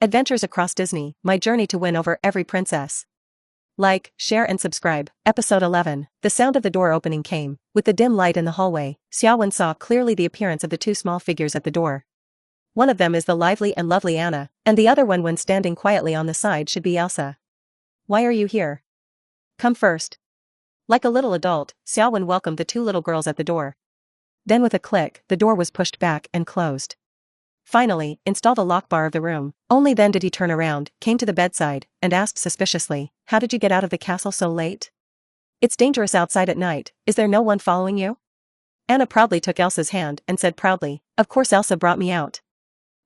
Adventures Across Disney, My Journey to Win Over Every Princess. Like, share and subscribe. Episode 11. The sound of the door opening came. With the dim light in the hallway, Xiaowen saw clearly the appearance of the two small figures at the door. One of them is the lively and lovely Anna, and the other one when standing quietly on the side should be Elsa. Why are you here? Come first. Like a little adult, Xiaowen welcomed the two little girls at the door. Then with a click, the door was pushed back and closed. Finally, installed a lock bar of the room. Only then did he turn around, came to the bedside, and asked suspiciously, "How did you get out of the castle so late? It's dangerous outside at night, is there no one following you?" Anna proudly took Elsa's hand and said proudly, "Of course Elsa brought me out.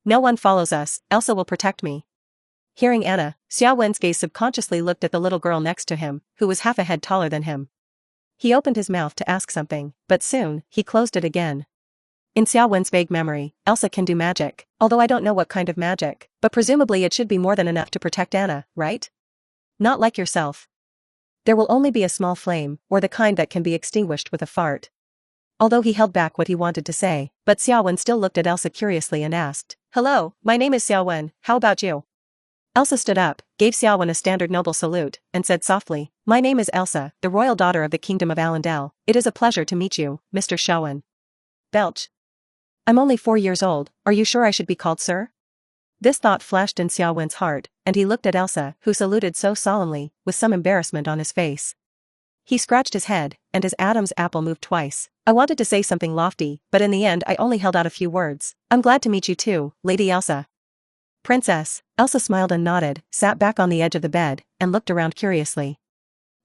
No one follows us, Elsa will protect me." Hearing Anna, Xiaowen's gaze subconsciously looked at the little girl next to him, who was half a head taller than him. He opened his mouth to ask something, but soon, he closed it again. In Xiaowen's vague memory, Elsa can do magic, although I don't know what kind of magic, but presumably it should be more than enough to protect Anna, right? Not like yourself. There will only be a small flame, or the kind that can be extinguished with a fart. Although he held back what he wanted to say, but Xiaowen still looked at Elsa curiously and asked, "Hello, my name is Xiaowen, how about you?" Elsa stood up, gave Xiaowen a standard noble salute, and said softly, "My name is Elsa, the royal daughter of the kingdom of Allendale. It is a pleasure to meet you, Mr. Xiaowen." Belch. "I'm only 4 years old, are you sure I should be called sir?" This thought flashed in Xiaowen's heart, and he looked at Elsa, who saluted so solemnly, with some embarrassment on his face. He scratched his head, and his Adam's apple moved twice. I wanted to say something lofty, but in the end I only held out a few words. "I'm glad to meet you too, Lady Elsa." "Princess." Elsa smiled and nodded, sat back on the edge of the bed, and looked around curiously.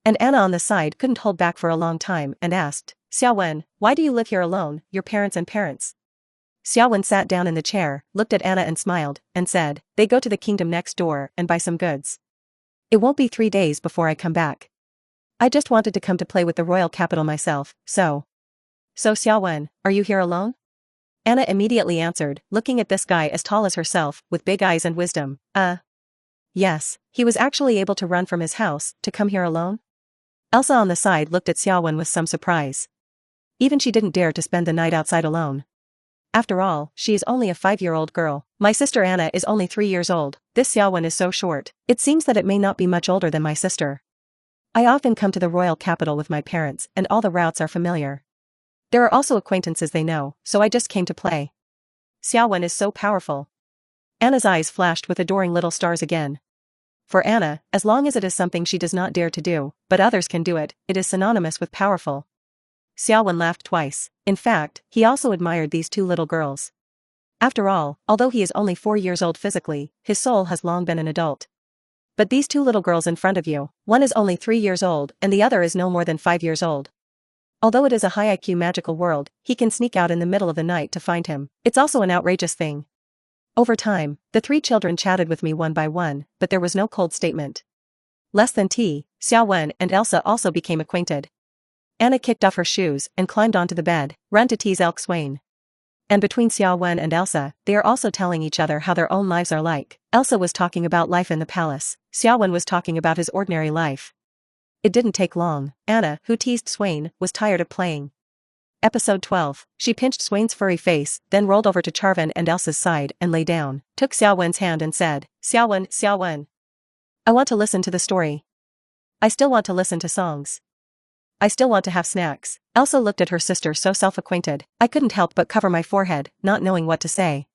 And Anna on the side couldn't hold back for a long time and asked, "Xiaowen, why do you live here alone, your parents and parents?" Xiaowen sat down in the chair, looked at Anna and smiled, and said, "They go to the kingdom next door and buy some goods. It won't be 3 days before I come back. I just wanted to come to play with the royal capital myself, so Xiaowen, are you here alone?" Anna immediately answered, looking at this guy as tall as herself, with big eyes and wisdom, Yes, he was actually able to run from his house, to come here alone?" Elsa on the side looked at Xiaowen with some surprise. Even she didn't dare to spend the night outside alone. After all, she is only a 5-year-old girl. My sister Anna is only 3 years old. This Xiaowen is so short. It seems that it may not be much older than my sister. I often come to the royal capital with my parents and all the routes are familiar. There are also acquaintances they know, so I just came to play. Xiaowen is so powerful. Anna's eyes flashed with adoring little stars again. For Anna, as long as it is something she does not dare to do, but others can do it, it is synonymous with powerful. Xiaowen laughed twice. In fact, he also admired these two little girls. After all, although he is only 4 years old physically, his soul has long been an adult. But these two little girls in front of you, one is only 3 years old and the other is no more than 5 years old. Although it is a high IQ magical world, he can sneak out in the middle of the night to find him. It's also an outrageous thing. Over time, the 3 children chatted with me one by one, but there was no cold statement. Less than tea, Xiaowen and Elsa also became acquainted. Anna kicked off her shoes and climbed onto the bed, ran to tease Elk Swain. And between Xiaowen and Elsa, they are also telling each other how their own lives are like. Elsa was talking about life in the palace, Xiaowen was talking about his ordinary life. It didn't take long. Anna, who teased Swain, was tired of playing. Episode 12. She pinched Swain's furry face, then rolled over to Charvan and Elsa's side and lay down, took Xiaowen's hand and said, Xiaowen. I want to listen to the story. I still want to listen to songs. I still want to have snacks." Elsa looked at her sister so self-acquainted, I couldn't help but cover my forehead, not knowing what to say.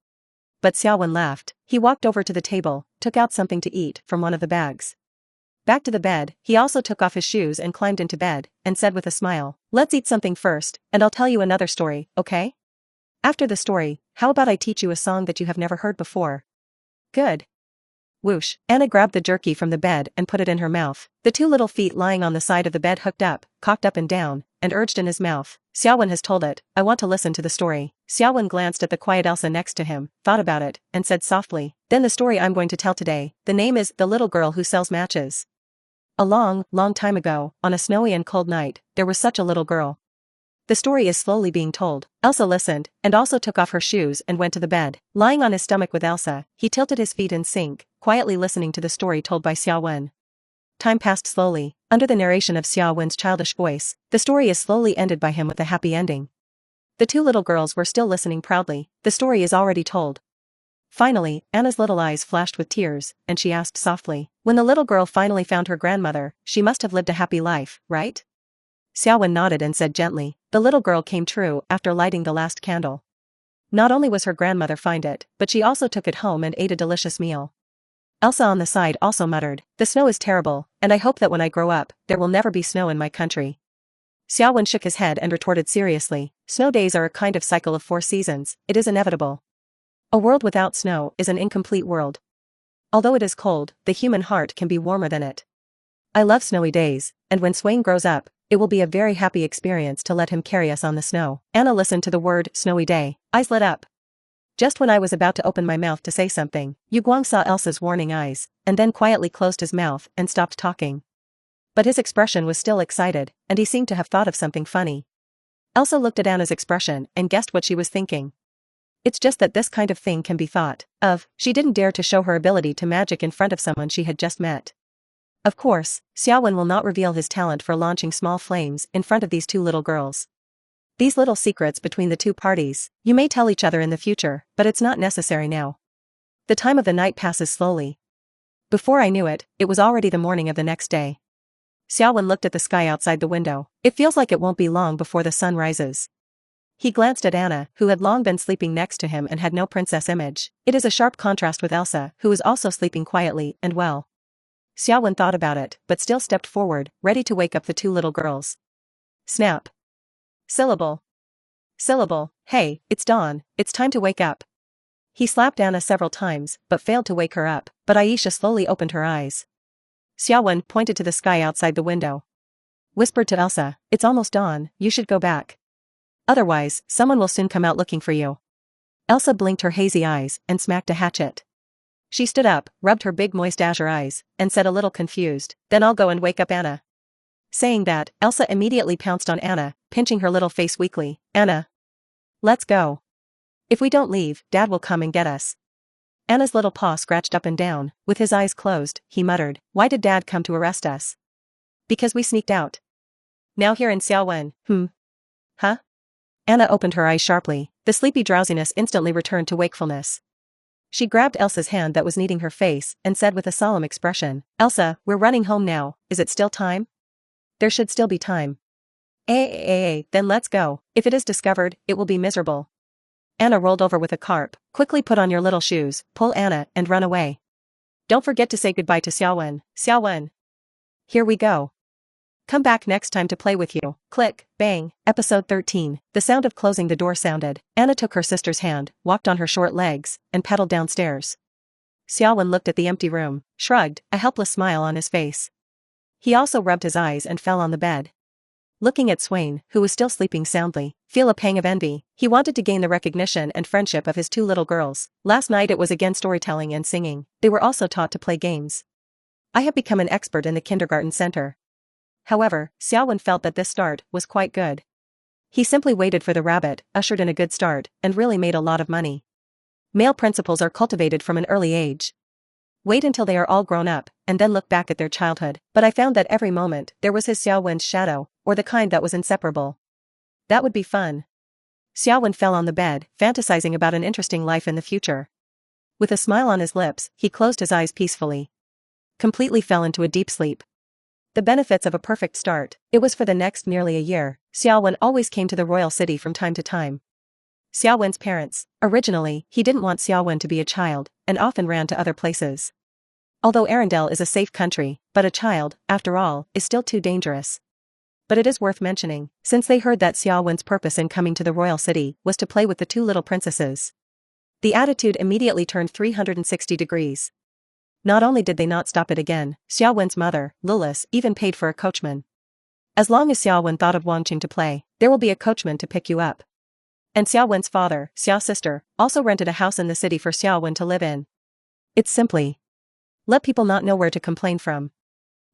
But Xiaowen laughed. He walked over to the table, took out something to eat from one of the bags. Back to the bed, he also took off his shoes and climbed into bed, and said with a smile, "Let's eat something first, and I'll tell you another story, okay? After the story, how about I teach you a song that you have never heard before?" "Good." Whoosh, Anna grabbed the jerky from the bed and put it in her mouth. The 2 little feet lying on the side of the bed hooked up, cocked up and down, and urged in his mouth. Xiaowen has told it, I want to listen to the story. Xiaowen glanced at the quiet Elsa next to him, thought about it, and said softly, "Then the story I'm going to tell today, the name is The Little Girl Who Sells Matches." A long, long time ago, on a snowy and cold night, there was such a little girl. The story is slowly being told. Elsa listened, and also took off her shoes and went to the bed. Lying on his stomach with Elsa, he tilted his feet in sync, quietly listening to the story told by Xiaowen. Time passed slowly. Under the narration of Xiaowen's childish voice, the story is slowly ended by him with a happy ending. The 2 little girls were still listening proudly. The story is already told. Finally, Anna's little eyes flashed with tears, and she asked softly. When the little girl finally found her grandmother, she must have lived a happy life, right? Xiaowen nodded and said gently. The little girl came true after lighting the last candle. Not only was her grandmother find it, but she also took it home and ate a delicious meal. Elsa on the side also muttered, the snow is terrible, and I hope that when I grow up, there will never be snow in my country. Xiaowen shook his head and retorted seriously, snow days are a kind of cycle of 4 seasons, it is inevitable. A world without snow is an incomplete world. Although it is cold, the human heart can be warmer than it. I love snowy days, and when Swain grows up, it will be a very happy experience to let him carry us on the snow. Anna listened to the word snowy day, eyes lit up. Just when I was about to open my mouth to say something, Yu Guang saw Elsa's warning eyes, and then quietly closed his mouth and stopped talking. But his expression was still excited, and he seemed to have thought of something funny. Elsa looked at Anna's expression and guessed what she was thinking. It's just that this kind of thing can be thought of. She didn't dare to show her ability to magic in front of someone she had just met. Of course, Xiaowen will not reveal his talent for launching small flames in front of these 2 little girls. These little secrets between the 2 parties, you may tell each other in the future, but it's not necessary now. The time of the night passes slowly. Before I knew it, it was already the morning of the next day. Xiaowen looked at the sky outside the window. It feels like it won't be long before the sun rises. He glanced at Anna, who had long been sleeping next to him and had no princess image. It is a sharp contrast with Elsa, who is also sleeping quietly and well. Xiaowen thought about it, but still stepped forward, ready to wake up the 2 little girls. Snap. Syllable. Syllable. Hey, it's dawn, it's time to wake up. He slapped Anna several times, but failed to wake her up, but Aisha slowly opened her eyes. Xiaowen pointed to the sky outside the window. Whispered to Elsa, it's almost dawn, you should go back. Otherwise, someone will soon come out looking for you. Elsa blinked her hazy eyes and smacked a hatchet. She stood up, rubbed her big moist azure eyes, and said a little confused, then I'll go and wake up Anna. Saying that, Elsa immediately pounced on Anna, pinching her little face weakly. Anna. Let's go. If we don't leave, Dad will come and get us. Anna's little paw scratched up and down, with his eyes closed, he muttered, why did Dad come to arrest us? Because we sneaked out. Now here in Xiaowen, Huh? Anna opened her eyes sharply, the sleepy drowsiness instantly returned to wakefulness. She grabbed Elsa's hand that was kneading her face, and said with a solemn expression, Elsa, we're running home now, is it still time? There should still be time. Then let's go, if it is discovered, it will be miserable. Anna rolled over with a carp, quickly put on your little shoes, pull Anna, and run away. Don't forget to say goodbye to Xiaowen, Xiaowen. Here we go. Come back next time to play with you. Click, bang, episode 13. The sound of closing the door sounded. Anna took her sister's hand, walked on her short legs, and pedaled downstairs. Xiaowen looked at the empty room, shrugged, a helpless smile on his face. He also rubbed his eyes and fell on the bed. Looking at Swain, who was still sleeping soundly, feel a pang of envy. He wanted to gain the recognition and friendship of his 2 little girls. Last night it was again storytelling and singing. They were also taught to play games. I have become an expert in the kindergarten center. However, Xiaowen felt that this start was quite good. He simply waited for the rabbit, ushered in a good start, and really made a lot of money. Male principles are cultivated from an early age. Wait until they are all grown up, and then look back at their childhood. But I found that every moment there was his Xiaowen's shadow, or the kind that was inseparable. That would be fun. Xiaowen fell on the bed, fantasizing about an interesting life in the future. With a smile on his lips, he closed his eyes peacefully. Completely fell into a deep sleep. The benefits of a perfect start. It was for the next nearly a year. Xiaowen always came to the royal city from time to time. Xiaowen's parents. Originally, he didn't want Xiaowen to be a child, and often ran to other places. Although Arendelle is a safe country, but a child, after all, is still too dangerous. But it is worth mentioning, since they heard that Xiaowen's purpose in coming to the royal city was to play with the 2 little princesses. The attitude immediately turned 360 degrees. Not only did they not stop it again, Xiaowen's mother, Lulis, even paid for a coachman. As long as Xiaowen thought of wanting to play, there will be a coachman to pick you up. And Xiaowen's father, Xiao's sister, also rented a house in the city for Xiaowen to live in. It's simply let people not know where to complain from.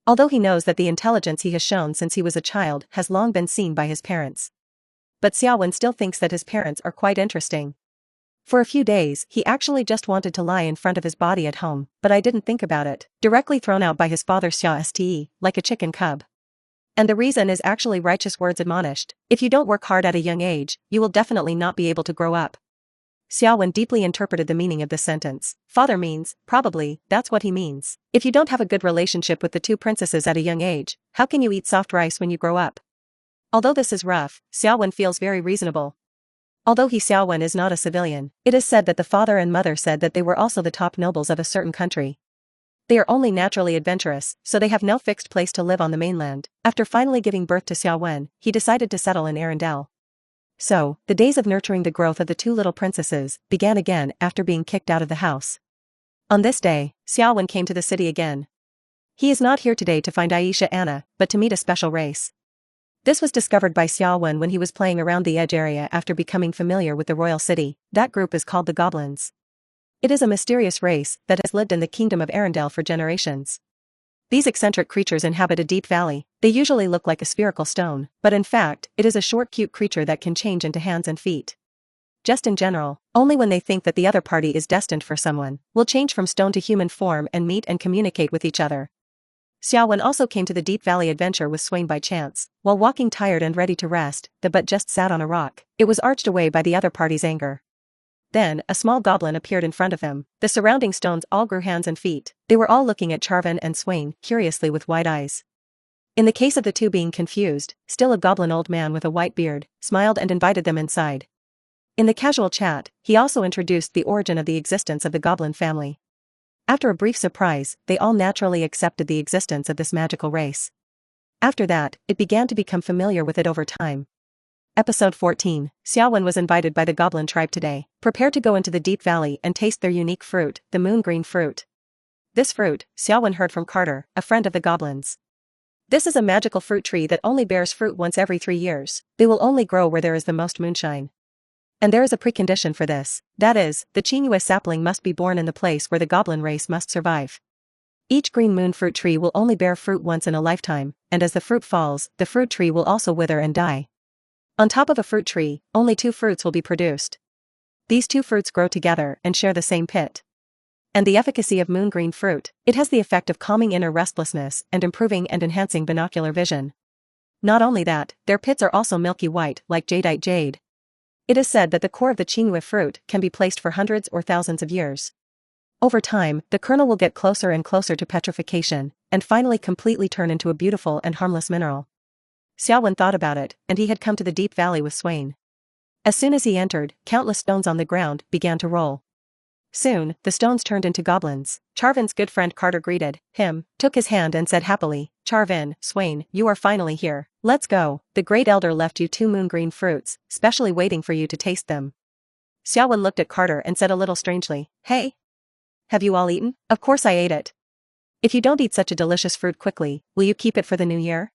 Although he knows that the intelligence he has shown since he was a child has long been seen by his parents. But Xiaowen still thinks that his parents are quite interesting. For a few days, he actually just wanted to lie in front of his body at home, but I didn't think about it. Directly thrown out by his father Xia, like a chicken cub. And the reason is actually righteous words admonished. If you don't work hard at a young age, you will definitely not be able to grow up. Xiaowen deeply interpreted the meaning of this sentence. Father means, probably, that's what he means. If you don't have a good relationship with the two princesses at a young age, how can you eat soft rice when you grow up? Although this is rough, Xiaowen feels very reasonable. Although Xiaowen is not a civilian, it is said that the father and mother said that they were also the top nobles of a certain country. They are only naturally adventurous, so they have no fixed place to live on the mainland. After finally giving birth to Xiaowen, he decided to settle in Arendelle. So, the days of nurturing the growth of the two little princesses began again after being kicked out of the house. On this day, Xiaowen came to the city again. He is not here today to find Aisha Anna, but to meet a special race. This was discovered by Xiaowen when he was playing around the edge area after becoming familiar with the royal city. That group is called the goblins. It is a mysterious race that has lived in the kingdom of Arendelle for generations. These eccentric creatures inhabit a deep valley. They usually look like a spherical stone, but in fact, it is a short cute creature that can change into hands and feet. Just in general, only when they think that the other party is destined for someone, will change from stone to human form and meet and communicate with each other. Xiaowen also came to the Deep Valley adventure with Swain by chance. While walking tired and ready to rest, the butt just sat on a rock. It was arched away by the other party's anger. Then, a small goblin appeared in front of them. The surrounding stones all grew hands and feet. They were all looking at Charvan and Swain curiously with wide eyes. In the case of the two being confused, still a goblin old man with a white beard smiled and invited them inside. In the casual chat, he also introduced the origin of the existence of the goblin family. After a brief surprise, they all naturally accepted the existence of this magical race. After that, it began to become familiar with it over time. Episode 14. Xiaowen was invited by the goblin tribe today. Prepare to go into the deep valley and taste their unique fruit, the moon green fruit. This fruit, Xiaowen heard from Carter, a friend of the goblins. This is a magical fruit tree that only bears fruit once every 3 years. They will only grow where there is the most moonshine. And there is a precondition for this. That is, the Chinua sapling must be born in the place where the goblin race must survive. Each green moon fruit tree will only bear fruit once in a lifetime, and as the fruit falls, the fruit tree will also wither and die. On top of a fruit tree, only 2 fruits will be produced. These 2 fruits grow together and share the same pit. And the efficacy of moon green fruit, it has the effect of calming inner restlessness and improving and enhancing binocular vision. Not only that, their pits are also milky white like jadeite jade. It is said that the core of the Chinua fruit can be placed for hundreds or thousands of years. Over time, the kernel will get closer and closer to petrification, and finally completely turn into a beautiful and harmless mineral. Xiaowen thought about it, and he had come to the deep valley with Swain. As soon as he entered, countless stones on the ground began to roll. Soon, the stones turned into goblins. Charvin's good friend Carter greeted him, took his hand and said happily, Charvin, Swain, you are finally here. Let's go. The great elder left you 2 moon green fruits, specially waiting for you to taste them. Xiaowen looked at Carter and said a little strangely, hey? Have you all eaten? Of course I ate it. If you don't eat such a delicious fruit quickly, will you keep it for the new year?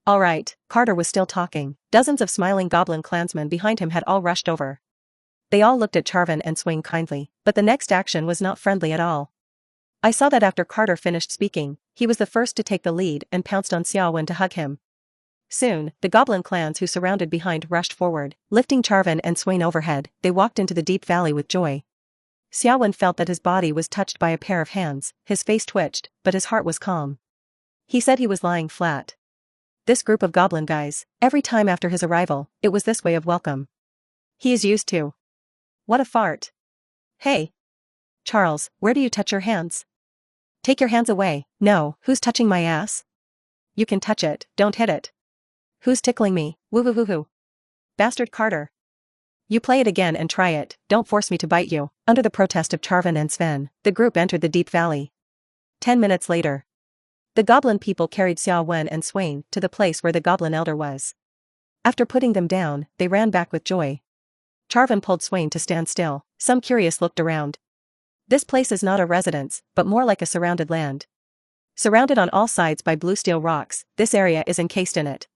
All right, Carter was still talking. Dozens of smiling goblin clansmen behind him had all rushed over. They all looked at Charvan and Swain kindly, but the next action was not friendly at all. I saw that after Carter finished speaking, he was the first to take the lead and pounced on Xiaowen to hug him. Soon, the goblin clans who surrounded behind rushed forward, lifting Charvan and Swain overhead. They walked into the deep valley with joy. Xiaowen felt that his body was touched by a pair of hands, his face twitched, but his heart was calm. He said he was lying flat. This group of goblin guys, every time after his arrival, it was this way of welcome. He is used to. What a fart. Hey. Charles, where do you touch your hands? Take your hands away. No, who's touching my ass? You can touch it, don't hit it. Who's tickling me? Woo woo woo woo. Bastard Carter. You play it again and try it, don't force me to bite you. Under the protest of Charvan and Sven, the group entered the deep valley. 10 minutes later. The goblin people carried Xiaowen and Swain to the place where the goblin elder was. After putting them down, they ran back with joy. Charvan pulled Swain to stand still. Some curious looked around. This place is not a residence, but more like a surrounded land. Surrounded on all sides by blue steel rocks, this area is encased in it.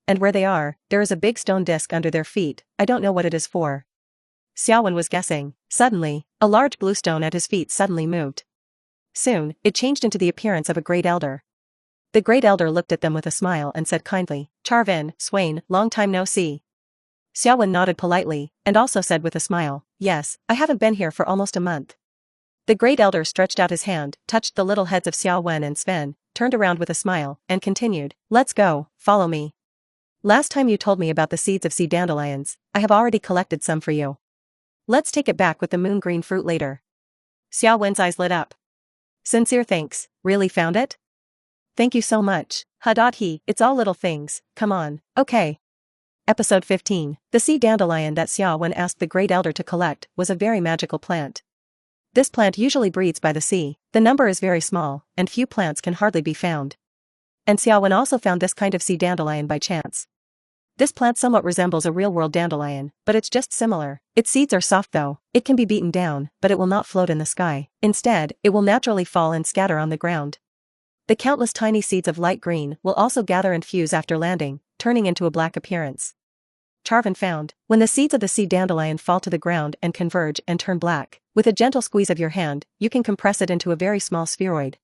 And where they are, there is a big stone disc under their feet. I don't know what it is for. Xiaowen was guessing. Suddenly, a large blue stone at his feet suddenly moved. Soon, it changed into the appearance of a great elder. The great elder looked at them with a smile and said kindly, Charvan, Swain, long time no see. Xiaowen nodded politely, and also said with a smile, yes, I haven't been here for almost a month. The great elder stretched out his hand, touched the little heads of Xiaowen and Sven, turned around with a smile, and continued, let's go, follow me. Last time you told me about the seeds of sea dandelions, I have already collected some for you. Let's take it back with the moon green fruit later. Xiao Wen's eyes lit up. Sincere thanks, really found it? Thank you so much. He, it's all little things, come on, okay. Episode 15, the sea dandelion that Xiao Wen asked the Great Elder to collect was a very magical plant. This plant usually breeds by the sea, the number is very small, and few plants can hardly be found. And Xiao Wen also found this kind of sea dandelion by chance. This plant somewhat resembles a real-world dandelion, but it's just similar. Its seeds are soft though, it can be beaten down, but it will not float in the sky. Instead, it will naturally fall and scatter on the ground. The countless tiny seeds of light green will also gather and fuse after landing, turning into a black appearance. Charvin found, when the seeds of the sea dandelion fall to the ground and converge and turn black, with a gentle squeeze of your hand, you can compress it into a very small spheroid.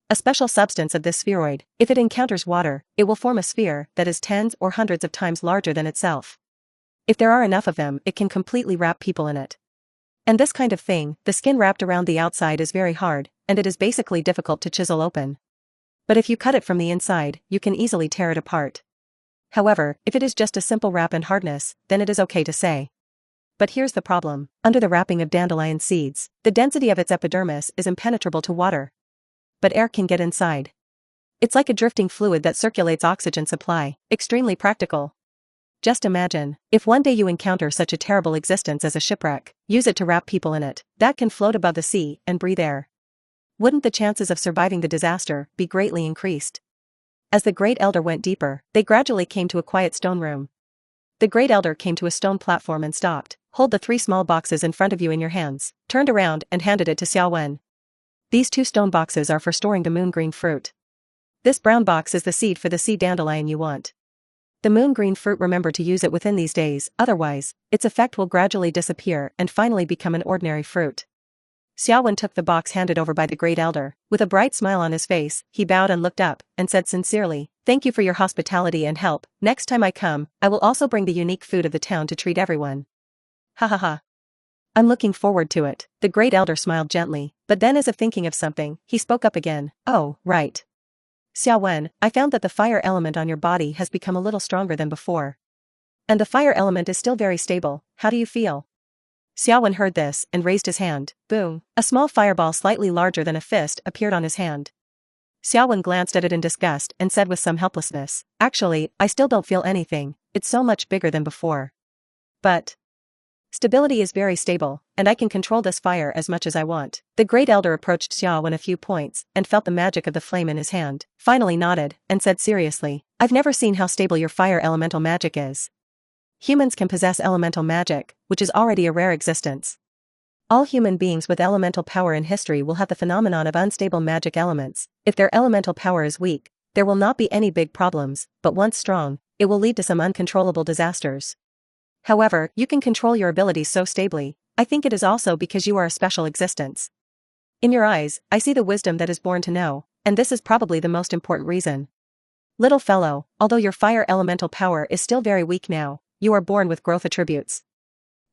A special substance of this spheroid, if it encounters water, it will form a sphere that is tens or hundreds of times larger than itself. If there are enough of them, it can completely wrap people in it. And this kind of thing, the skin wrapped around the outside is very hard, and it is basically difficult to chisel open. But if you cut it from the inside, you can easily tear it apart. However, if it is just a simple wrap and hardness, then it is okay to say. But here's the problem. Under the wrapping of dandelion seeds, the density of its epidermis is impenetrable to water. But air can get inside. It's like a drifting fluid that circulates oxygen supply, extremely practical. Just imagine, if one day you encounter such a terrible existence as a shipwreck, use it to wrap people in it, that can float above the sea and breathe air. Wouldn't the chances of surviving the disaster be greatly increased? As the Great Elder went deeper, they gradually came to a quiet stone room. The Great Elder came to a stone platform and stopped. Hold the 3 small boxes in front of you in your hands, turned around and handed it to Xiao Wen. These 2 stone boxes are for storing the moon green fruit. This brown box is the seed for the sea dandelion you want. The moon green fruit, remember to use it within these days, otherwise, its effect will gradually disappear and finally become an ordinary fruit. Xiao Wen took the box handed over by the Great Elder. With a bright smile on his face, he bowed and looked up, and said sincerely, "Thank you for your hospitality and help. Next time I come, I will also bring the unique food of the town to treat everyone." Ha ha ha. I'm looking forward to it. The Great Elder smiled gently, but then as if thinking of something, he spoke up again. Oh, right. Xiao Wen, I found that the fire element on your body has become a little stronger than before. And the fire element is still very stable. How do you feel? Xiao Wen heard this and raised his hand. Boom. A small fireball slightly larger than a fist appeared on his hand. Xiao Wen glanced at it in disgust and said with some helplessness, "Actually, I still don't feel anything, it's so much bigger than before. But stability is very stable, and I can control this fire as much as I want." The Great Elder approached Xiao Wen a few points and felt the magic of the flame in his hand, finally nodded, and said seriously, "I've never seen how stable your fire elemental magic is. Humans can possess elemental magic, which is already a rare existence. All human beings with elemental power in history will have the phenomenon of unstable magic elements. If their elemental power is weak, there will not be any big problems, but once strong, it will lead to some uncontrollable disasters. However, you can control your abilities so stably. I think it is also because you are a special existence. In your eyes, I see the wisdom that is born to know, and this is probably the most important reason. Little fellow, although your fire elemental power is still very weak now, you are born with growth attributes.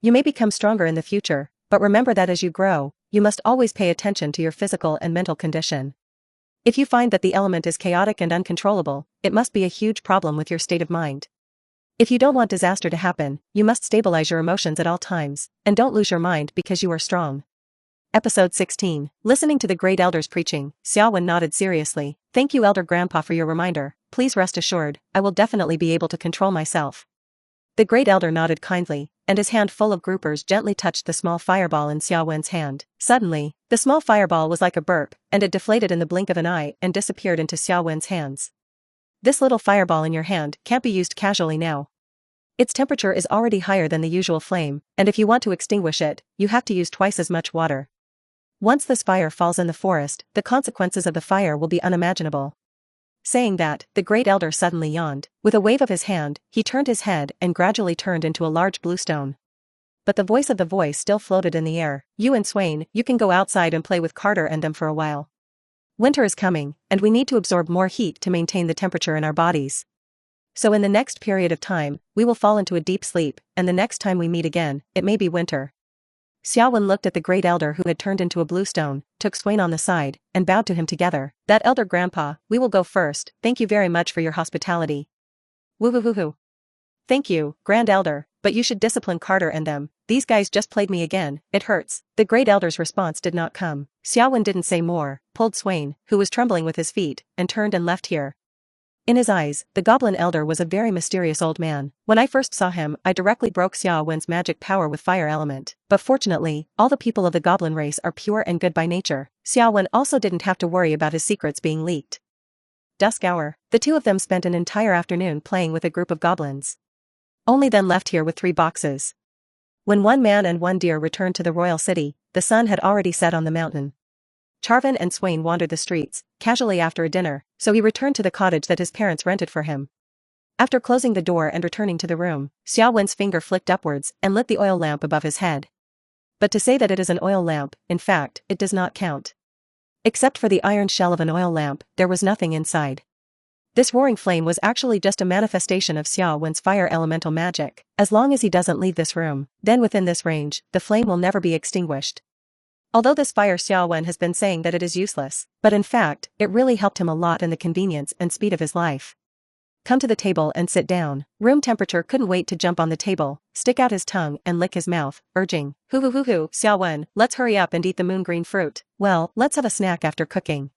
You may become stronger in the future, but remember that as you grow, you must always pay attention to your physical and mental condition. If you find that the element is chaotic and uncontrollable, it must be a huge problem with your state of mind. If you don't want disaster to happen, you must stabilize your emotions at all times, and don't lose your mind because you are strong." Episode 16. Listening to the Great Elder's preaching, Xiao Wen nodded seriously. "Thank you, Elder Grandpa, for your reminder. Please rest assured, I will definitely be able to control myself." The Great Elder nodded kindly, and his hand full of groupers gently touched the small fireball in Xiao Wen's hand. Suddenly, the small fireball was like a burp, and it deflated in the blink of an eye and disappeared into Xiao Wen's hands. "This little fireball in your hand can't be used casually now. Its temperature is already higher than the usual flame, and if you want to extinguish it, you have to use twice as much water. Once this fire falls in the forest, the consequences of the fire will be unimaginable." Saying that, the Great Elder suddenly yawned. With a wave of his hand, he turned his head and gradually turned into a large blue stone. But the voice of the voice still floated in the air. "You and Swain, you can go outside and play with Carter and them for a while. Winter is coming, and we need to absorb more heat to maintain the temperature in our bodies. So in the next period of time, we will fall into a deep sleep, and the next time we meet again, it may be winter." Xiao Wen looked at the Great Elder who had turned into a blue stone, took Swain on the side, and bowed to him together. "That Elder Grandpa, we will go first, thank you very much for your hospitality." "Woo-hoo-hoo-hoo. Thank you, Grand Elder, but you should discipline Carter and them. These guys just played me again, it hurts. The Great Elder's response did not come. Xiaowen didn't say more, pulled Swain, who was trembling with his feet, and turned and left here. In his eyes, the Goblin Elder was a very mysterious old man. When I first saw him, I directly broke Xiaowen's magic power with fire element. But fortunately, all the people of the Goblin race are pure and good by nature. Xiaowen also didn't have to worry about his secrets being leaked. Dusk hour. The two of them spent an entire afternoon playing with a group of goblins. Only then left here with 3 boxes. When one man and one deer returned to the royal city, the sun had already set on the mountain. Charvin and Swain wandered the streets, casually after a dinner, so he returned to the cottage that his parents rented for him. After closing the door and returning to the room, Xiaowen's finger flicked upwards and lit the oil lamp above his head. But to say that it is an oil lamp, in fact, it does not count. Except for the iron shell of an oil lamp, there was nothing inside. This roaring flame was actually just a manifestation of Xiaowen's fire elemental magic. As long as he doesn't leave this room, then within this range, the flame will never be extinguished. Although this fire Xiaowen has been saying that it is useless, but in fact, it really helped him a lot in the convenience and speed of his life. Come to the table and sit down. Room temperature couldn't wait to jump on the table, stick out his tongue and lick his mouth, urging, hoo, Xiaowen, let's hurry up and eat the moon green fruit. Well, let's have a snack after cooking.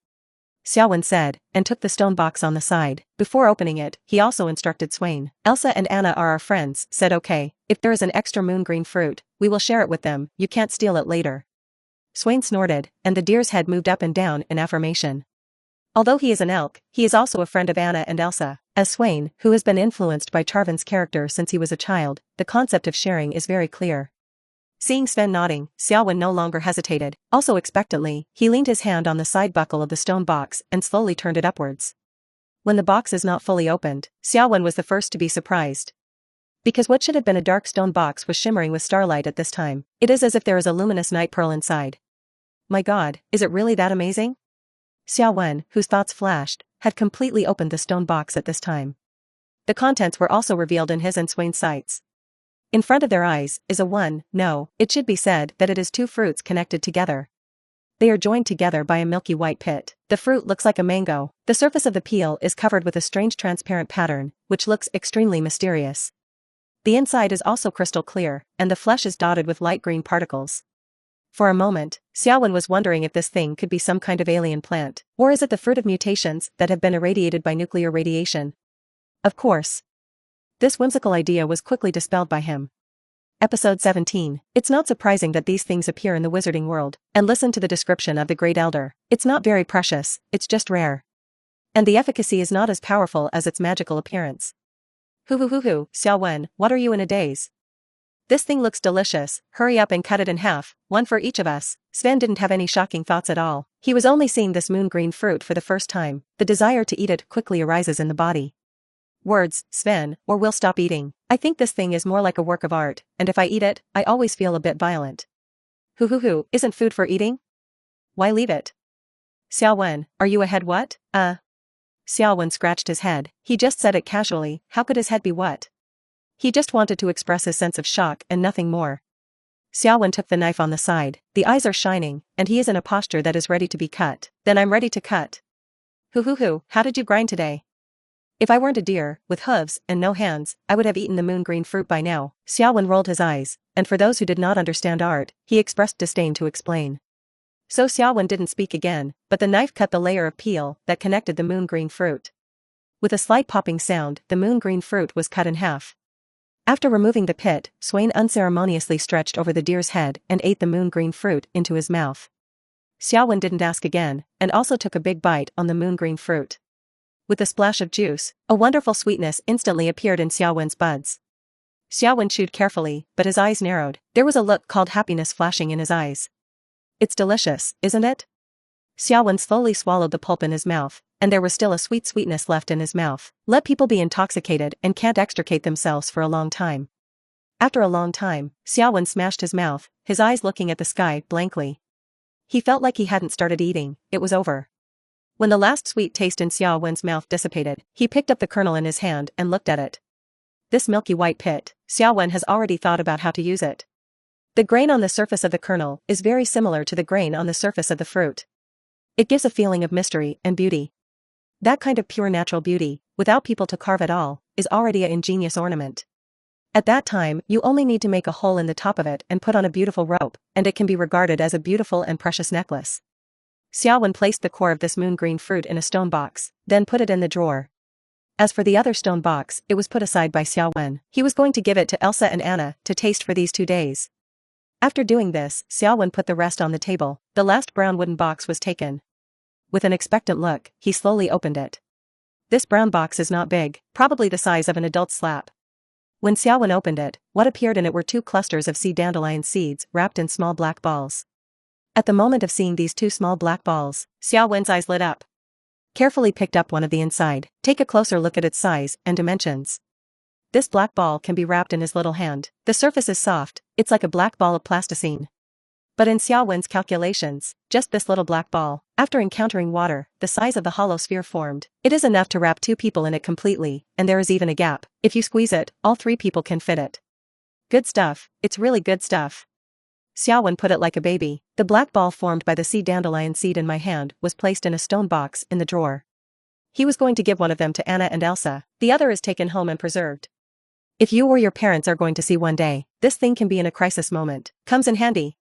Xiaowen said, and took the stone box on the side. Before opening it, he also instructed Swain. Elsa and Anna are our friends, said okay, if there is an extra moon green fruit, we will share it with them, you can't steal it later. Swain snorted, and the deer's head moved up and down in affirmation. Although he is an elk, he is also a friend of Anna and Elsa. As Swain, who has been influenced by Charvin's character since he was a child, the concept of sharing is very clear. Seeing Sven nodding, Xiaowen no longer hesitated. Also expectantly, he leaned his hand on the side buckle of the stone box and slowly turned it upwards. When the box is not fully opened, Xiaowen was the first to be surprised. Because what should have been a dark stone box was shimmering with starlight at this time. It is as if there is a luminous night pearl inside. My god, is it really that amazing? Xiaowen, whose thoughts flashed, had completely opened the stone box at this time. The contents were also revealed in his and Swain's sights. In front of their eyes is it should be said that it is 2 fruits connected together. They are joined together by a milky white pit. The fruit looks like a mango. The surface of the peel is covered with a strange transparent pattern, which looks extremely mysterious. The inside is also crystal clear, and the flesh is dotted with light green particles. For a moment, Xiaowen was wondering if this thing could be some kind of alien plant, or is it the fruit of mutations that have been irradiated by nuclear radiation? Of course. This whimsical idea was quickly dispelled by him. Episode 17. It's not surprising that these things appear in the wizarding world, and listen to the description of the Great Elder. It's not very precious, it's just rare. And the efficacy is not as powerful as its magical appearance. Xiaowen, what are you in a daze? This thing looks delicious, hurry up and cut it in half, 1 for each of us. Sven didn't have any shocking thoughts at all. He was only seeing this moon green fruit for the first time. The desire to eat it quickly arises in the body. Words, Sven, or we'll stop eating. I think this thing is more like a work of art, and if I eat it, I always feel a bit violent. Isn't food for eating? Why leave it? Xiaowen, are you ahead what? Xiaowen scratched his head. He just said it casually, how could his head be what? He just wanted to express his sense of shock and nothing more. Xiaowen took the knife on the side. The eyes are shining, and he is in a posture that is ready to be cut. Then I'm ready to cut. How did you grind today? If I weren't a deer, with hooves and no hands, I would have eaten the moon green fruit by now. Xiaowen rolled his eyes, and for those who did not understand art, he expressed disdain to explain. So Xiaowen didn't speak again, but the knife cut the layer of peel that connected the moon green fruit. With a slight popping sound, the moon green fruit was cut in half. After removing the pit, Swain unceremoniously stretched over the deer's head and ate the moon green fruit into his mouth. Xiaowen didn't ask again, and also took a big bite on the moon green fruit. With a splash of juice, a wonderful sweetness instantly appeared in Xiaowen's buds. Xiaowen chewed carefully, but his eyes narrowed. There was a look called happiness flashing in his eyes. It's delicious, isn't it? Xiaowen slowly swallowed the pulp in his mouth, and there was still a sweet sweetness left in his mouth. Let people be intoxicated and can't extricate themselves for a long time. After a long time, Xiaowen smashed his mouth, his eyes looking at the sky blankly. He felt like he hadn't started eating, it was over. When the last sweet taste in Xiaowen's mouth dissipated, he picked up the kernel in his hand and looked at it. This milky white pit, Xiaowen has already thought about how to use it. The grain on the surface of the kernel is very similar to the grain on the surface of the fruit. It gives a feeling of mystery and beauty. That kind of pure natural beauty, without people to carve at all, is already an ingenious ornament. At that time, you only need to make a hole in the top of it and put on a beautiful rope, and it can be regarded as a beautiful and precious necklace. Xiaowen placed the core of this moon green fruit in a stone box, then put it in the drawer. As for the other stone box, it was put aside by Xiaowen. He was going to give it to Elsa and Anna to taste for these 2 days. After doing this, Xiaowen put the rest on the table. The last brown wooden box was taken. With an expectant look, he slowly opened it. This brown box is not big, probably the size of an adult's slap. When Xiaowen opened it, what appeared in it were 2 clusters of sea dandelion seeds wrapped in small black balls. At the moment of seeing these 2 small black balls, Xiaowen's eyes lit up. Carefully picked up one of the inside. Take a closer look at its size and dimensions. This black ball can be wrapped in his little hand. The surface is soft, it's like a black ball of plasticine. But in Xiaowen's calculations, just this little black ball, after encountering water, the size of the hollow sphere formed. It is enough to wrap 2 people in it completely, and there is even a gap. If you squeeze it, all 3 people can fit it. Good stuff, it's really good stuff. Xiaowen put it like a baby. The black ball formed by the sea dandelion seed in my hand was placed in a stone box in the drawer. He was going to give one of them to Anna and Elsa, the other is taken home and preserved. If you or your parents are going to see one day, this thing can be in a crisis moment. Comes in handy.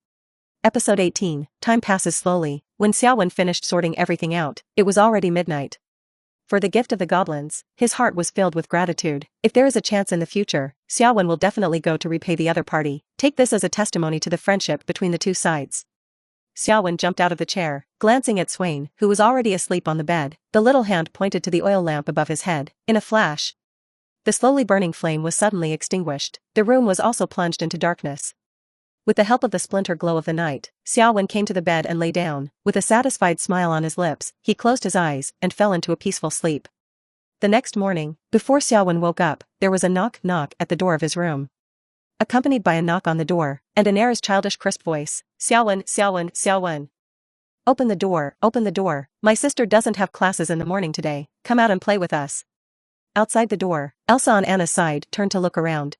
Episode 18, time passes slowly. When Xiaowen finished sorting everything out, it was already midnight. For the gift of the goblins, his heart was filled with gratitude. If there is a chance in the future, Xiaowen will definitely go to repay the other party. Take this as a testimony to the friendship between the 2 sides. Xiaowen jumped out of the chair, glancing at Swain, who was already asleep on the bed. The little hand pointed to the oil lamp above his head. In a flash, the slowly burning flame was suddenly extinguished. The room was also plunged into darkness. With the help of the splinter glow of the night, Xiaowen came to the bed and lay down. With a satisfied smile on his lips, he closed his eyes and fell into a peaceful sleep. The next morning, before Xiaowen woke up, there was a knock at the door of his room. Accompanied by a knock on the door, and an heir's childish crisp voice, Xiaowen, Xiaowen, Xiaowen. Open the door, my sister doesn't have classes in the morning today, come out and play with us. Outside the door, Elsa on Anna's side turned to look around.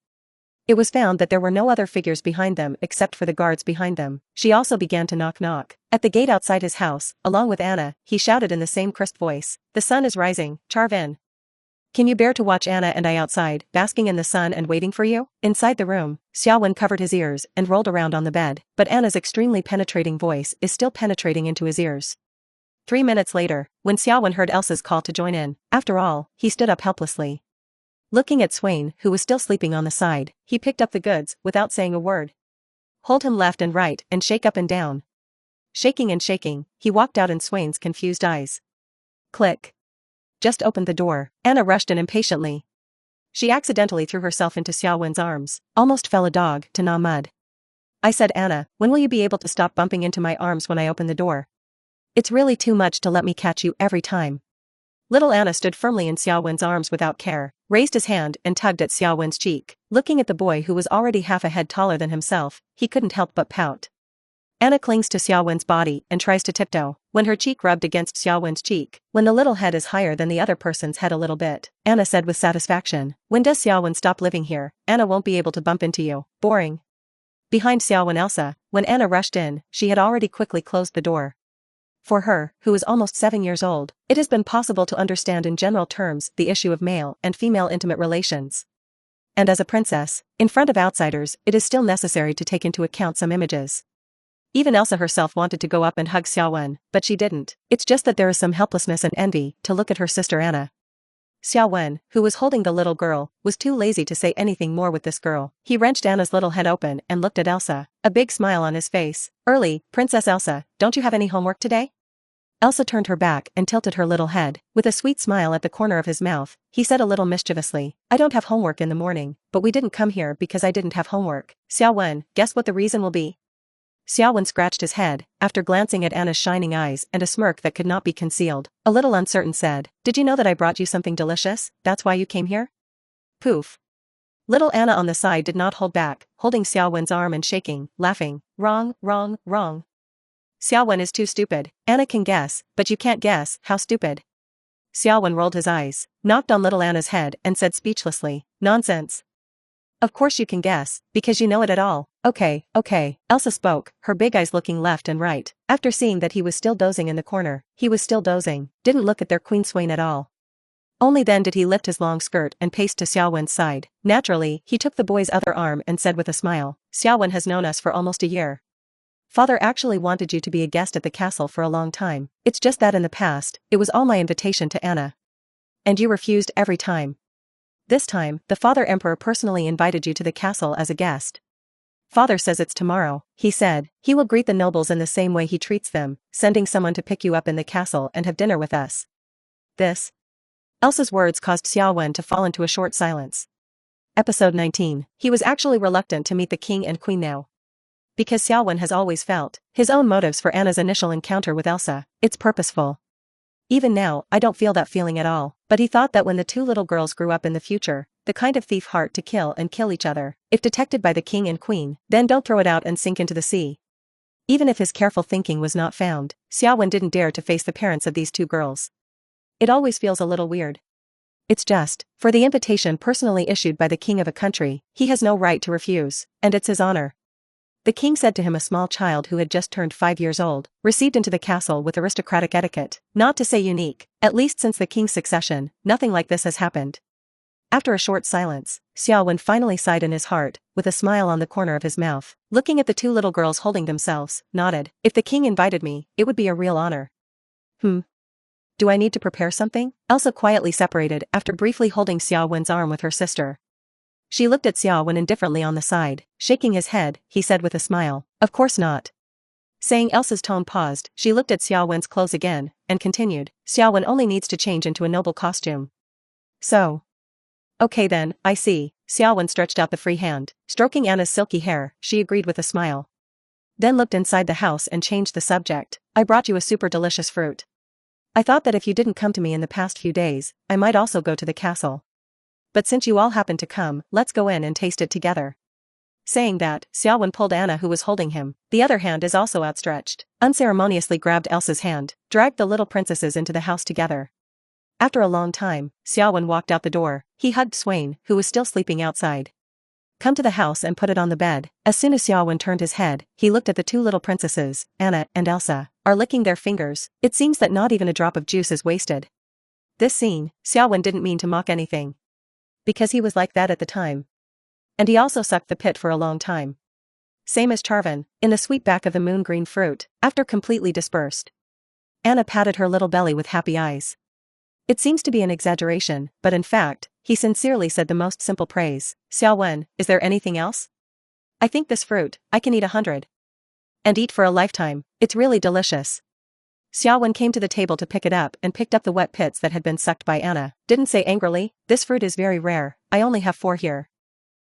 It was found that there were no other figures behind them except for the guards behind them. She also began to knock. At the gate outside his house, along with Anna, he shouted in the same crisp voice, the sun is rising, Charvin. Can you bear to watch Anna and I outside, basking in the sun and waiting for you? Inside the room, Xiaowen covered his ears and rolled around on the bed, but Anna's extremely penetrating voice is still penetrating into his ears. 3 minutes later, when Xiaowen heard Elsa's call to join in, after all, he stood up helplessly. Looking at Swain, who was still sleeping on the side, he picked up the goods, without saying a word. Hold him left and right, and shake up and down. Shaking and shaking, he walked out in Swain's confused eyes. Click. Just opened the door. Anna rushed in impatiently. She accidentally threw herself into Xiaowen's arms, almost fell a dog to gnaw mud. I said, Anna, when will you be able to stop bumping into my arms when I open the door? It's really too much to let me catch you every time. Little Anna stood firmly in Xiaowen's arms without care, raised his hand and tugged at Xiaowen's cheek. Looking at the boy who was already half a head taller than himself, he couldn't help but pout. Anna clings to Xiaowen's body and tries to tiptoe. When her cheek rubbed against Xiaowen's cheek, when the little head is higher than the other person's head a little bit, Anna said with satisfaction, when does Xiaowen stop living here? Anna won't be able to bump into you. Boring. Behind Xiaowen Elsa, when Anna rushed in, she had already quickly closed the door. For her, who is almost 7 years old, it has been possible to understand in general terms the issue of male and female intimate relations. And as a princess, in front of outsiders, it is still necessary to take into account some images. Even Elsa herself wanted to go up and hug Xiaowen, but she didn't. It's just that there is some helplessness and envy to look at her sister Anna. Xiaowen, who was holding the little girl, was too lazy to say anything more with this girl. He wrenched Anna's little head open and looked at Elsa, a big smile on his face. Early, Princess Elsa, don't you have any homework today? Elsa turned her back and tilted her little head. With a sweet smile at the corner of his mouth, he said a little mischievously, I don't have homework in the morning, but we didn't come here because I didn't have homework. Xiaowen, guess what the reason will be? Xiaowen scratched his head, after glancing at Anna's shining eyes and a smirk that could not be concealed. A little uncertain said, did you know that I brought you something delicious? That's why you came here? Poof. Little Anna on the side did not hold back, holding Xiaowen's arm and shaking, laughing. Wrong. Xiaowen is too stupid. Anna can guess, but you can't guess, how stupid. Xiaowen rolled his eyes, knocked on little Anna's head and said speechlessly, nonsense. Of course you can guess, because you know it at all. Okay. Elsa spoke, her big eyes looking left and right. After seeing that he was still dozing in the corner, he was still dozing, didn't look at their Queen Swain at all. Only then did he lift his long skirt and pace to Xiaowen's side. Naturally, he took the boy's other arm and said with a smile, Xiaowen has known us for almost a year. Father actually wanted you to be a guest at the castle for a long time. It's just that in the past, it was all my invitation to Anna. And you refused every time. This time, the Father Emperor personally invited you to the castle as a guest. Father says it's tomorrow, he said. He will greet the nobles in the same way he treats them, sending someone to pick you up in the castle and have dinner with us. This. Elsa's words caused Xiaowen to fall into a short silence. Episode 19. He was actually reluctant to meet the king and queen now. Because Xiaowen has always felt his own motives for Anna's initial encounter with Elsa. It's purposeful. Even now, I don't feel that feeling at all, but he thought that when the two little girls grew up in the future, the kind of thief heart to kill and kill each other, if detected by the king and queen, then don't throw it out and sink into the sea. Even if his careful thinking was not found, Xiaowen didn't dare to face the parents of these two girls. It always feels a little weird. It's just, for the invitation personally issued by the king of a country, he has no right to refuse, and it's his honor. The king said to him, a small child who had just turned 5 years old, received into the castle with aristocratic etiquette, not to say unique, at least since the king's succession, nothing like this has happened. After a short silence, Xiaowen finally sighed in his heart, with a smile on the corner of his mouth, looking at the two little girls holding themselves, nodded. If the king invited me, it would be a real honor. Do I need to prepare something? Elsa quietly separated after briefly holding Xiaowen's arm with her sister. She looked at Xiaowen indifferently on the side, shaking his head, he said with a smile, of course not. Saying Elsa's tone paused, she looked at Xiaowen's clothes again, and continued, Xiaowen only needs to change into a noble costume. So. Okay then, I see. Xiaowen stretched out the free hand, stroking Anna's silky hair, she agreed with a smile. Then looked inside the house and changed the subject, I brought you a super delicious fruit. I thought that if you didn't come to me in the past few days, I might also go to the castle. But since you all happened to come, let's go in and taste it together. Saying that, Xiaowen pulled Anna, who was holding him. The other hand is also outstretched, unceremoniously grabbed Elsa's hand, dragged the little princesses into the house together. After a long time, Xiaowen walked out the door. He hugged Swain, who was still sleeping outside. Come to the house and put it on the bed. As soon as Xiaowen turned his head, he looked at the two little princesses. Anna and Elsa are licking their fingers. It seems that not even a drop of juice is wasted. This scene, Xiaowen didn't mean to mock anything. Because he was like that at the time. And he also sucked the pit for a long time. Same as Charvan, in the sweet back of the moon green fruit, after completely dispersed. Anna patted her little belly with happy eyes. It seems to be an exaggeration, but in fact, he sincerely said the most simple praise. Xiaowen, is there anything else? I think this fruit, I can eat 100. And eat for a lifetime, it's really delicious. Xiaowen came to the table to pick it up and picked up the wet pits that had been sucked by Anna, didn't say angrily, this fruit is very rare, I only have 4 here.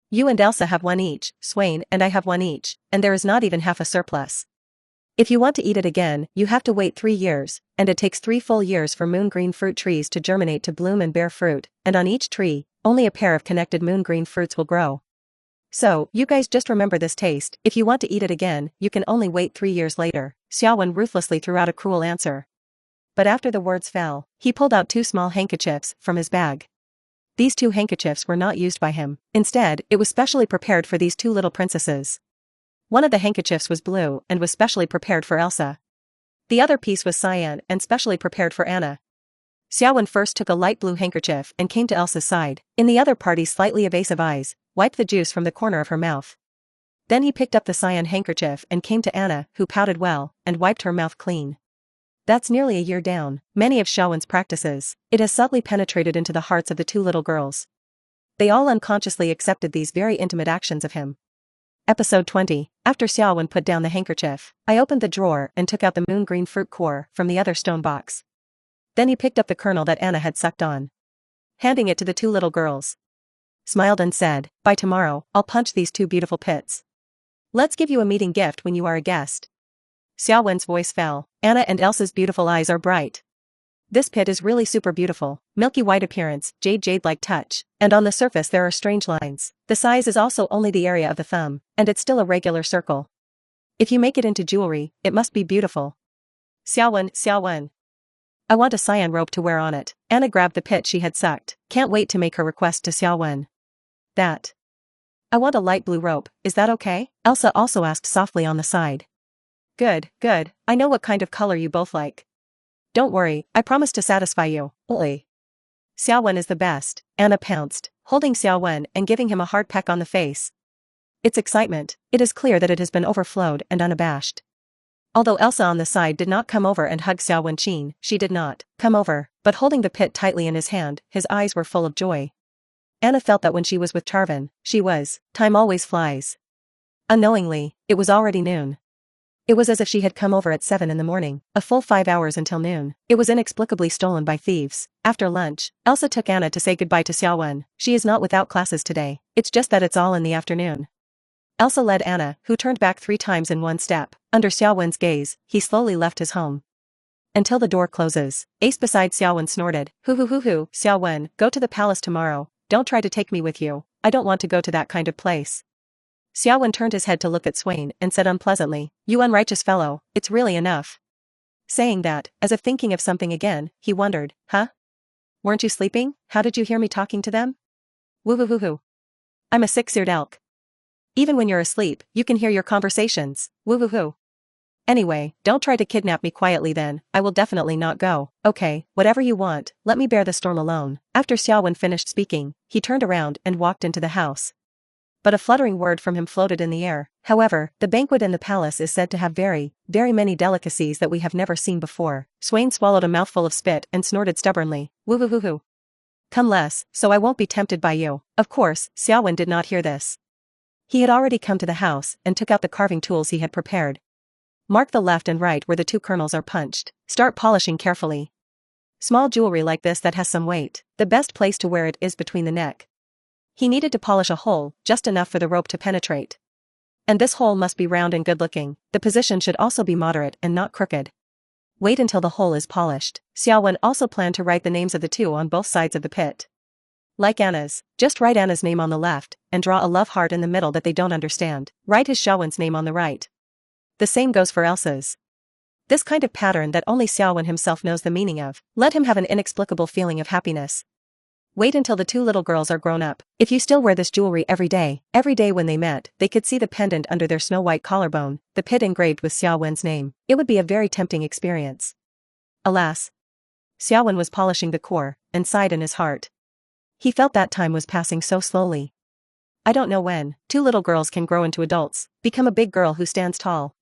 You and Elsa have 1 each, Swain and I have 1 each, and there is not even half a surplus. If you want to eat it again, you have to wait 3 years, and it takes 3 full years for moon green fruit trees to germinate to bloom and bear fruit, and on each tree, only a pair of connected moon green fruits will grow. So, you guys just remember this taste, if you want to eat it again, you can only wait 3 years later. Xiaowen ruthlessly threw out a cruel answer. But after the words fell, he pulled out 2 small handkerchiefs from his bag. These 2 handkerchiefs were not used by him, instead, it was specially prepared for these 2 little princesses. One of the handkerchiefs was blue and was specially prepared for Elsa. The other piece was cyan and specially prepared for Anna. Xiaowen first took a light blue handkerchief and came to Elsa's side, in the other party's slightly evasive eyes, wiped the juice from the corner of her mouth. Then he picked up the cyan handkerchief and came to Anna, who pouted well, and wiped her mouth clean. That's nearly a year down many of Xiaowen's practices, it has subtly penetrated into the hearts of the 2 little girls. They all unconsciously accepted these very intimate actions of him. Episode 20. After Xiaowen put down the handkerchief, I opened the drawer and took out the moon green fruit core from the other stone box. Then he picked up the kernel that Anna had sucked on. Handing it to the 2 little girls. Smiled and said, by tomorrow, I'll punch these 2 beautiful pits. Let's give you a meeting gift when you are a guest. Xiaowen's voice fell. Anna and Elsa's beautiful eyes are bright. This pit is really super beautiful, milky white appearance, jade-like touch, and on the surface there are strange lines. The size is also only the area of the thumb, and it's still a regular circle. If you make it into jewelry, it must be beautiful. Xiaowen. I want a cyan rope to wear on it. Anna grabbed the pit she had sucked. Can't wait to make her request to Xiaowen. That. I want a light blue rope, is that okay? Elsa also asked softly on the side. Good, I know what kind of color you both like. Don't worry, I promise to satisfy you. Oi. Xiaowen is the best, Anna pounced, holding Xiaowen and giving him a hard peck on the face. It's excitement, it is clear that it has been overflowed and unabashed. Although Elsa on the side did not come over and hug Xiao Wenqin, she did not come over, but holding the pit tightly in his hand, his eyes were full of joy. Anna felt that when she was with Charvan, time always flies. Unknowingly, it was already noon. It was as if she had come over at 7 in the morning, a full 5 hours until noon. It was inexplicably stolen by thieves. After lunch, Elsa took Anna to say goodbye to Xiaowen. She is not without classes today, it's just that it's all in the afternoon. Elsa led Anna, who turned back 3 times in one step. Under Xiaowen's gaze, he slowly left his home. Until the door closes, Ace beside Xiaowen snorted, Hoo, Xiaowen, go to the palace tomorrow, don't try to take me with you, I don't want to go to that kind of place. Xiaowen turned his head to look at Swain and said unpleasantly, you unrighteous fellow, it's really enough. Saying that, as if thinking of something again, he wondered, huh? Weren't you sleeping? How did you hear me talking to them? Woo. I'm a 6-eared elk. Even when you're asleep, you can hear your conversations, woo. Anyway, don't try to kidnap me quietly then, I will definitely not go. Okay, whatever you want, let me bear the storm alone. After Xiaowen finished speaking, he turned around and walked into the house. But a fluttering word from him floated in the air. However, the banquet in the palace is said to have very many delicacies that we have never seen before. Swain swallowed a mouthful of spit and snorted stubbornly, woo. Come less, so I won't be tempted by you. Of course, Xiaowen did not hear this. He had already come to the house and took out the carving tools he had prepared. Mark the left and right where the 2 kernels are punched. Start polishing carefully. Small jewelry like this that has some weight, the best place to wear it is between the neck. He needed to polish a hole, just enough for the rope to penetrate. And this hole must be round and good-looking, the position should also be moderate and not crooked. Wait until the hole is polished. Xiaowen also planned to write the names of the 2 on both sides of the pit. Like Anna's, just write Anna's name on the left, and draw a love heart in the middle that they don't understand. Write his Xiaowen's name on the right. The same goes for Elsa's. This kind of pattern that only Xiaowen himself knows the meaning of, let him have an inexplicable feeling of happiness. Wait until the 2 little girls are grown up. If you still wear this jewelry every day when they met, they could see the pendant under their snow-white collarbone, the pit engraved with Xiaowen's name. It would be a very tempting experience. Alas. Xiaowen was polishing the core, and sighed in his heart. He felt that time was passing so slowly. I don't know when 2 little girls can grow into adults, become a big girl who stands tall.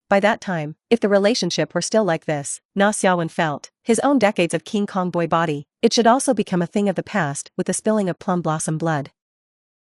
By that time, if the relationship were still like this, Na Xiaowen felt, his own decades of King Kong boy body, it should also become a thing of the past with the spilling of plum blossom blood.